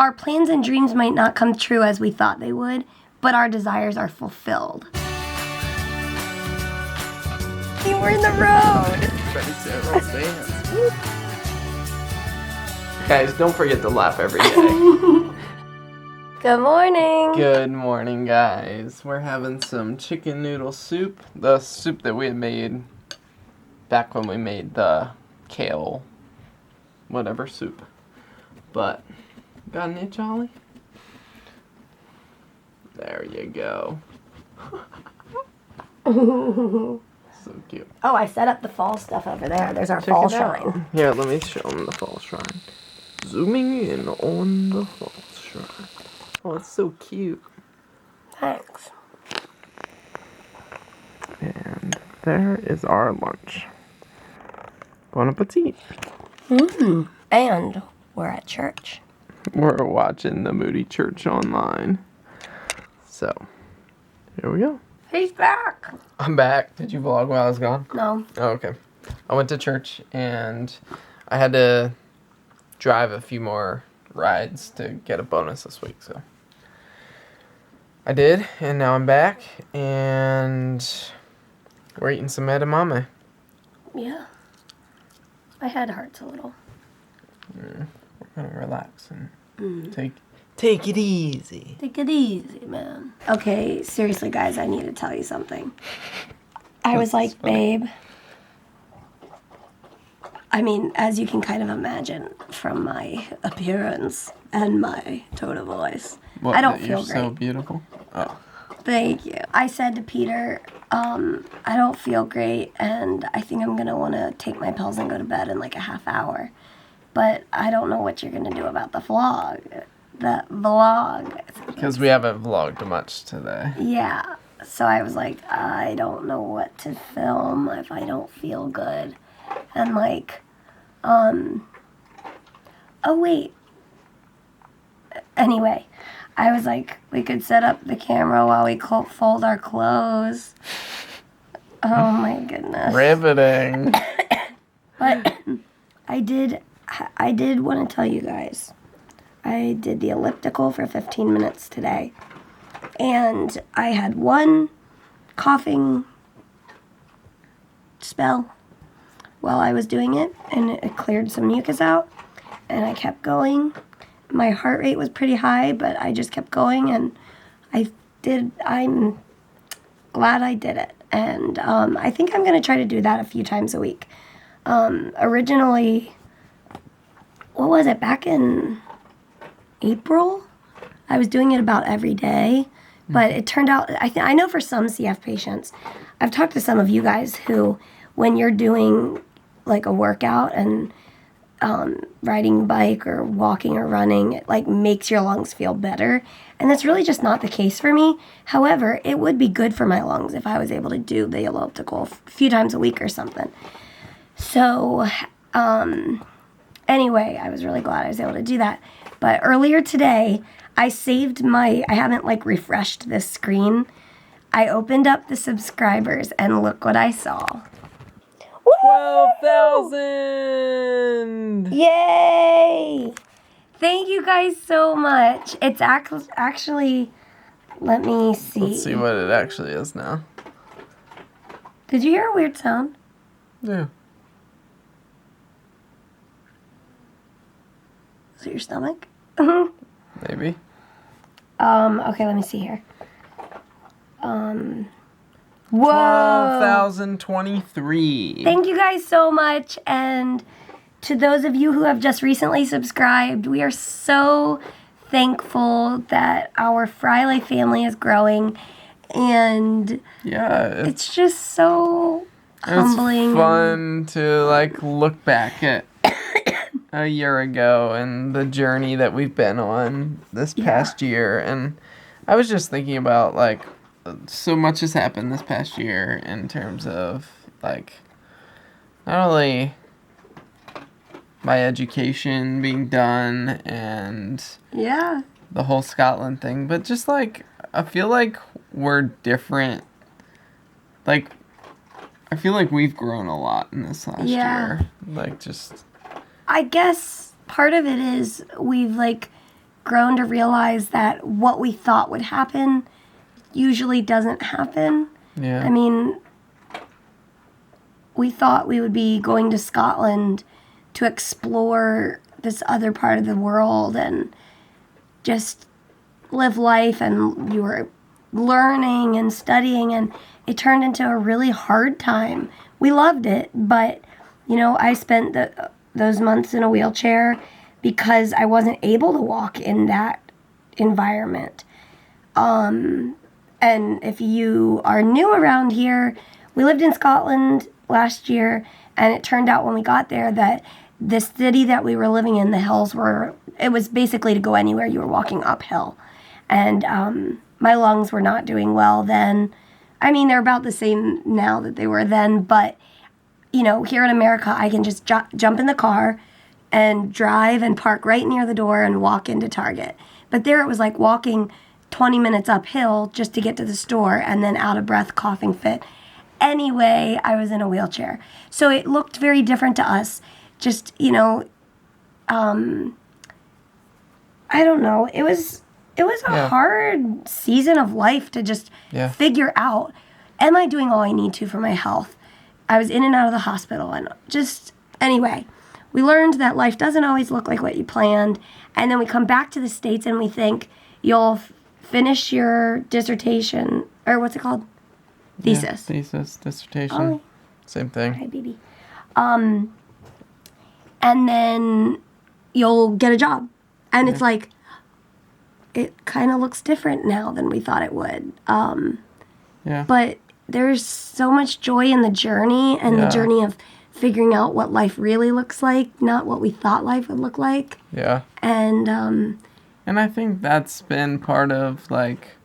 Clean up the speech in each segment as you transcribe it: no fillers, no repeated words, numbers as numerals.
Our plans and dreams might not come true as we thought they would, but our desires are fulfilled. Hey, we're in the road. Ready, set, let's dance. Guys, don't forget to laugh every day. Good morning. Good morning, guys. We're having some chicken noodle soup. The soup that we had made back when we made the kale whatever soup. But, got an itch, Ollie? There you go. So cute. Oh, I set up the fall stuff over there. There's our fall shrine. Here, let me show them the fall shrine. Zooming in on the fall shrine. Oh, it's so cute. Thanks. And there is our lunch. Bon appetit. And we're at church. We're watching the Moody Church online. So, here we go. He's back. I'm back. Did you vlog while I was gone? No. Oh, okay. I went to church and I had to drive a few more rides to get a bonus this week, so I did, and now I'm back, and we're eating some edamame. Yeah. My head hurts a little. We're gonna relax and take it easy. Take it easy, man. Okay, seriously, guys, I need to tell you something. I was like, babe, I mean, as you can kind of imagine from my appearance and my tone of voice, What, I don't that feel you're great. so beautiful? Oh. Thank you. I said to Peter, I don't feel great, and I think I'm going to want to take my pills and go to bed in like a half hour. But I don't know what you're going to do about the vlog. The vlog. Because we haven't vlogged much today. Yeah. So I was like, I don't know what to film if I don't feel good. And like, oh wait. Anyway, I was like, we could set up the camera while we fold our clothes. Oh my goodness. Riveting. But I did want to tell you guys, I did the elliptical for 15 minutes today. And I had one coughing spell while I was doing it, and it cleared some mucus out, and I kept going. My heart rate was pretty high, but I just kept going, and I'm glad I did it. And I think I'm going to try to do that a few times a week. Originally, what was it, back in April? I was doing it about every day, but it turned out, I know for some CF patients, I've talked to some of you guys who, when you're doing like a workout and riding a bike or walking or running, it like makes your lungs feel better. And that's really just not the case for me. However, it would be good for my lungs if I was able to do the elliptical a few times a week or something. So, anyway, I was really glad I was able to do that. But earlier today, I haven't like refreshed this screen. I opened up the subscribers and look what I saw. 12,000! Yay! Thank you guys so much. It's actually, let me see. Let's see what it actually is now. Did you hear a weird sound? Yeah. Is it your stomach? Maybe. Okay, let me see here. Whoa! 12,023. Thank you guys so much, and to those of you who have just recently subscribed, we are so thankful that our Friley family is growing, and Yeah, it's just so humbling. It's fun to like look back at a year ago and the journey that we've been on this past year. And I was just thinking about like so much has happened this past year in terms of like not only my education being done and the whole Scotland thing, but just like I feel like we're different. Like I feel like we've grown a lot in this last year. Like just I guess part of it is we've like grown to realize that what we thought would happen usually doesn't happen. Yeah. I mean, we thought we would be going to Scotland to explore this other part of the world and just live life, and you were learning and studying, and it turned into a really hard time. We loved it, but, you know, I spent those months in a wheelchair because I wasn't able to walk in that environment. And if you are new around here, we lived in Scotland last year, and it turned out when we got there that the city that we were living in, the hills it was basically to go anywhere you were walking uphill. And my lungs were not doing well then. I mean, they're about the same now that they were then, but, you know, here in America, I can just jump in the car and drive and park right near the door and walk into Target. But there it was like walking 20 minutes uphill just to get to the store, and then out of breath, coughing fit. Anyway, I was in a wheelchair. So it looked very different to us. Just, you know, I don't know. It was a hard season of life to just figure out, am I doing all I need to for my health? I was in and out of the hospital, and just, anyway, we learned that life doesn't always look like what you planned. And then we come back to the States and we think you'll finish your dissertation, or what's it called? Thesis. Yeah, thesis, dissertation. Oh. Same thing. Hi, baby. And then you'll get a job. And it's like, it kind of looks different now than we thought it would. But there's so much joy in the journey, and the journey of figuring out what life really looks like, not what we thought life would look like. Yeah. And I think that's been part of, like,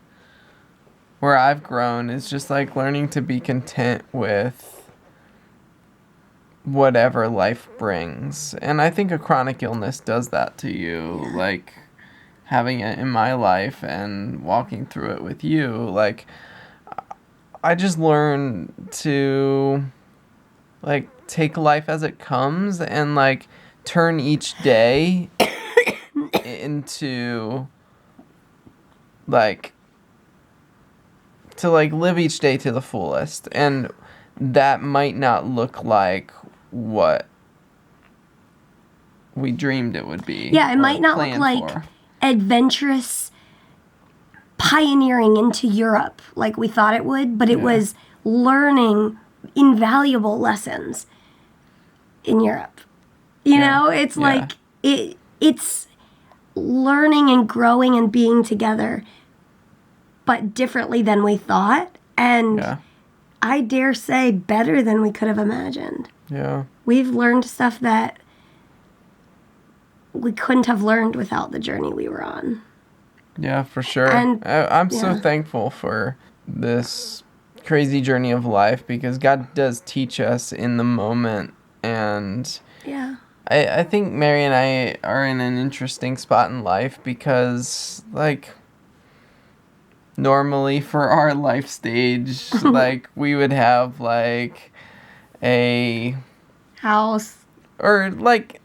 where I've grown, is just, like, learning to be content with whatever life brings. And I think a chronic illness does that to you. Like, having it in my life and walking through it with you, like, I just learned to, like, take life as it comes and, like, turn each day into, like, to, like, live each day to the fullest. And that might not look like what we dreamed it would be. Yeah, it might not look like adventurous pioneering into Europe like we thought it would, but it was learning invaluable lessons in Europe. You know, it's like it's learning and growing and being together, but differently than we thought, and I dare say better than we could have imagined. Yeah. We've learned stuff that we couldn't have learned without the journey we were on. Yeah, for sure. And I'm so thankful for this crazy journey of life, because God does teach us in the moment. And I think Mary and I are in an interesting spot in life because, like, normally for our life stage, like, we would have, like, a house, or, like,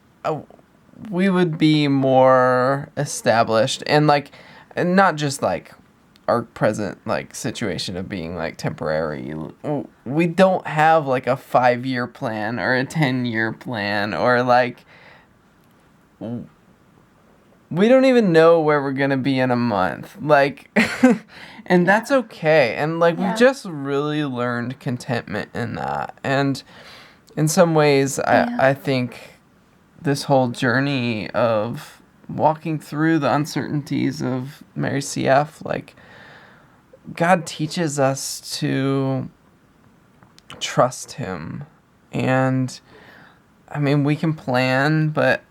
we would be more established, and, like, and not just, like, our present, like, situation of being, like, temporary. We don't have, like, a 5-year plan or a 10-year plan, or, like, we don't even know where we're gonna be in a month. Like, and that's okay. And, like, we've just really learned contentment in that. And in some ways, I think this whole journey of walking through the uncertainties of Mary CF, like, God teaches us to trust Him. And, I mean, we can plan, but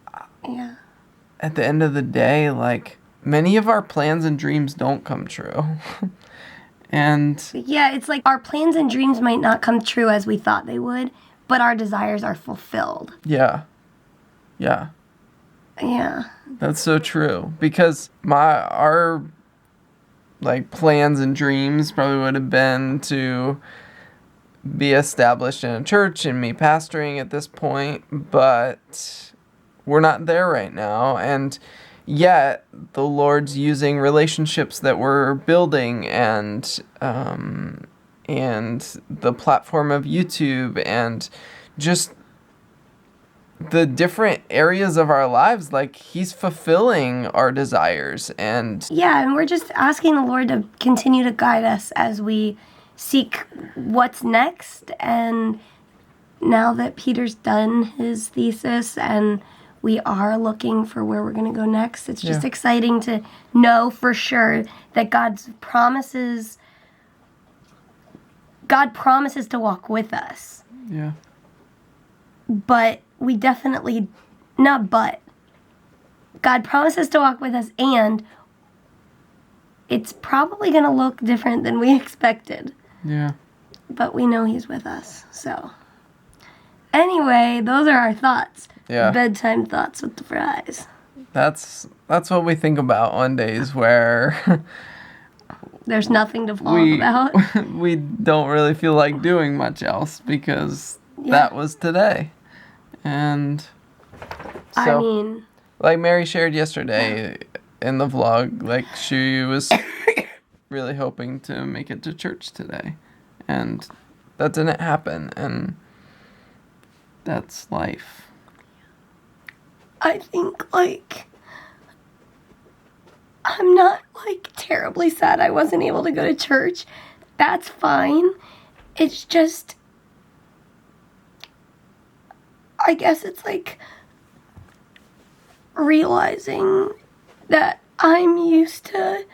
at the end of the day, like, many of our plans and dreams don't come true. And it's like our plans and dreams might not come true as we thought they would, but our desires are fulfilled. Yeah. That's so true. Because our like, plans and dreams probably would have been to be established in a church and me pastoring at this point, but we're not there right now. And yet the Lord's using relationships that we're building and the platform of YouTube and just the different areas of our lives, like he's fulfilling our desires. And yeah, and we're just asking the Lord to continue to guide us as we seek what's next. And now that Peter's done his thesis and we are looking for where we're going to go next, it's just exciting to know for sure that God promises to walk with us. Yeah. But we definitely, God promises to walk with us, and it's probably going to look different than we expected. Yeah. But we know he's with us, so. Anyway, those are our thoughts. Yeah. Bedtime thoughts with the fries. That's what we think about on days where there's nothing to vlog about. We don't really feel like doing much else because that was today. And so, I mean, like Mary shared yesterday in the vlog, like she was really hoping to make it to church today. And that didn't happen. And that's life. I think, like, I'm not, like, terribly sad I wasn't able to go to church. That's fine. It's just, I guess it's, like, realizing that I'm used to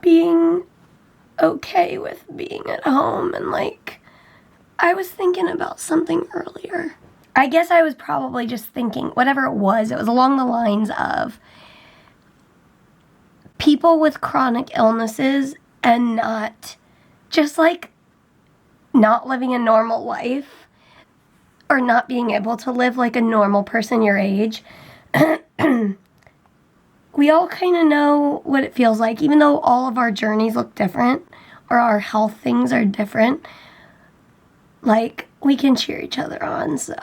being okay with being at home. And, like, I was thinking about something earlier. I guess I was probably just thinking, whatever it was along the lines of people with chronic illnesses and not just like not living a normal life or not being able to live like a normal person your age. We all kind of know what it feels like, even though all of our journeys look different or our health things are different. Like, we can cheer each other on, so.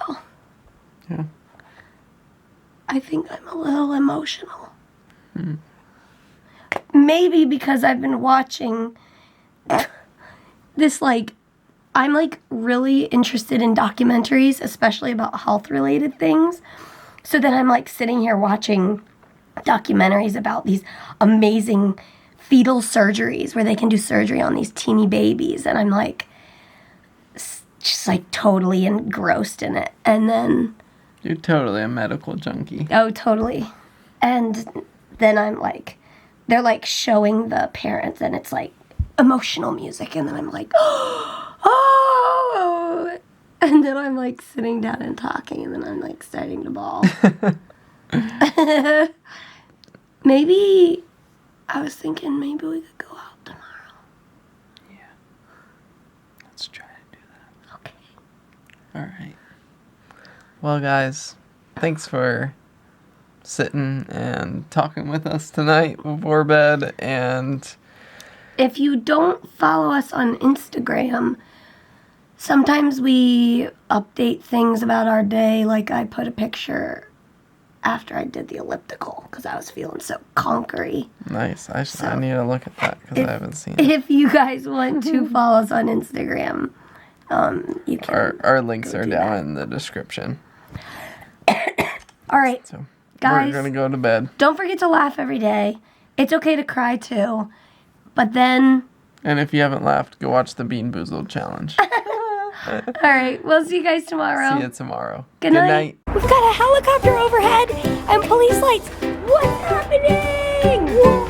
Yeah. I think I'm a little emotional. Maybe because I've been watching this, like, I'm, like, really interested in documentaries, especially about health-related things. So then I'm, like, sitting here watching documentaries about these amazing fetal surgeries where they can do surgery on these teeny babies. And I'm, like, just, like, totally engrossed in it. And then... You're totally a medical junkie. Oh, totally. And then I'm, like... They're, like, showing the parents, and it's, like, emotional music. And then I'm, like, oh! And then I'm, like, sitting down and talking, and then I'm, like, starting to bawl. Maybe... I was thinking maybe we could go out tomorrow. Yeah. Let's try to do that. Okay. All right. Well, guys, thanks for sitting and talking with us tonight before bed. And if you don't follow us on Instagram, sometimes we update things about our day. Like I put a picture after I did the elliptical because I was feeling so conquery. Nice. I need to look at that because I haven't seen it. If you guys want to follow us on Instagram, you can. Our links are down in the description. All right, So guys, we're going to go to bed. Don't forget to laugh every day. It's okay to cry too. But then... And if you haven't laughed, go watch the Bean Boozled Challenge. All right, we'll see you guys tomorrow. See you tomorrow. Good night. We've got a helicopter overhead and police lights. What's happening? Whoa.